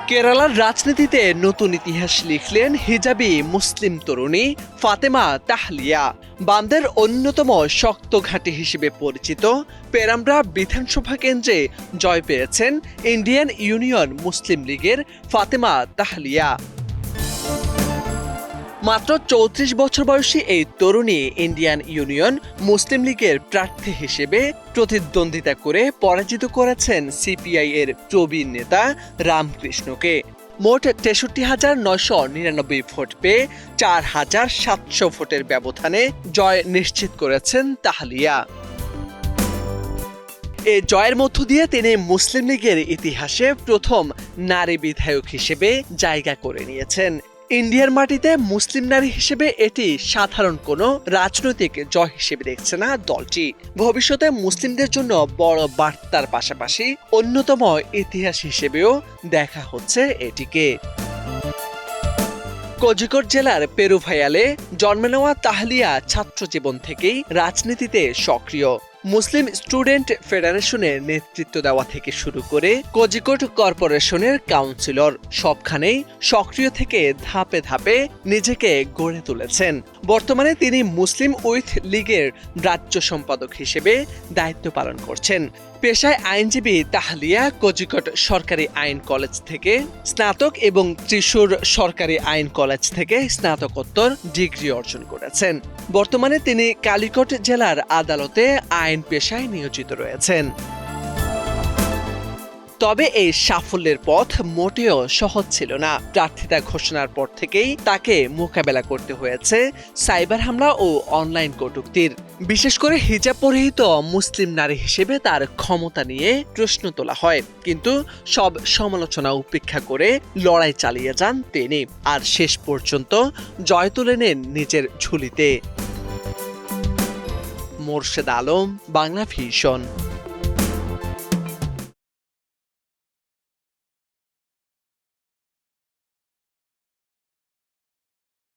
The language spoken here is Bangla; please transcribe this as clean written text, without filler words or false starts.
কেরালার রাজনীতিতে নতুন ইতিহাস লিখলেন হিজাবি মুসলিম তরুণী ফাতেমা তাহলিয়া। বান্দের অন্যতম শক্ত ঘাঁটি হিসেবে পরিচিত পেরাম্ব্রা বিধানসভা কেন্দ্রে জয় পেয়েছেন ইন্ডিয়ান ইউনিয়ন মুসলিম লীগের ফাতেমা তাহলিয়া। মাত্র ৩৪ বছর বয়সী এই তরুণী ইন্ডিয়ান ইউনিয়ন মুসলিম লীগের প্রার্থী হিসেবে প্রতিদ্বন্দ্বিতা করে পরাজিত করেছেন সিপিআই এর প্রবীণ নেতা রামকৃষ্ণকে। মোট ৬৩,৯৯৯ ভোট পেয়ে ৪,৭০০ ভোটের ব্যবধানে জয় নিশ্চিত করেছেন তাহলিয়া। এ জয়ের মধ্য দিয়ে তিনি মুসলিম লীগের ইতিহাসে প্রথম নারী বিধায়ক হিসেবে জায়গা করে নিয়েছেন। ইন্ডিয়ার মাটিতে মুসলিম নারী হিসেবে এটি সাধারণ কোনো রাজনৈতিক জয় হিসেবে দেখছে না দলটি। ভবিষ্যতে মুসলিমদের জন্য বড় বার্তার পাশাপাশি অন্যতম ইতিহাস হিসেবেও দেখা হচ্ছে এটিকে। কোজিকোড জেলার পেরুভায়ালে জন্ম নেওয়া তাহলিয়া ছাত্র জীবন থেকেই রাজনীতিতে সক্রিয়। মুসলিম স্টুডেন্ট ফেডারেশনের নেতৃত্ব দেওয়া থেকে শুরু করে কোজিকোড কর্পোরেশনের কাউন্সিলর সবখানেই সক্রিয় থেকে ধাপে ধাপে নিজেকে গড়ে তুলেছেন। বর্তমানে তিনি মুসলিম উইথ লীগের রাজ্য সম্পাদক হিসেবে দায়িত্ব পালন করছেন। পেশায় আইনজীবী তাহলিয়া কোজিকোড সরকারি আইন কলেজ থেকে স্নাতক এবং ত্রিশূর সরকারি আইন কলেজ থেকে স্নাতকোত্তর ডিগ্রি অর্জন করেছেন। বর্তমানে তিনি কালিকট জেলার আদালতে আইন পেশায় নিয়োজিত রয়েছেন। তবে এই সাফল্যের পথ মোটেও সহজ ছিল না। প্রার্থিতা ঘোষণার পর থেকেই তাকে মোকাবেলা করতে হয়েছে সাইবার হামলা ও অনলাইন কটূক্তির। বিশেষ করে হিজাব পরিহিত মুসলিম নারী হিসেবে তার ক্ষমতা নিয়ে প্রশ্ন তোলা হয়, কিন্তু সব সমালোচনা উপেক্ষা করে লড়াই চালিয়ে যান তিনি, আর শেষ পর্যন্ত জয় তুলে নেন নিজের ঝুলিতে। মোর্শেদ আলম, বাংলা ভিশন।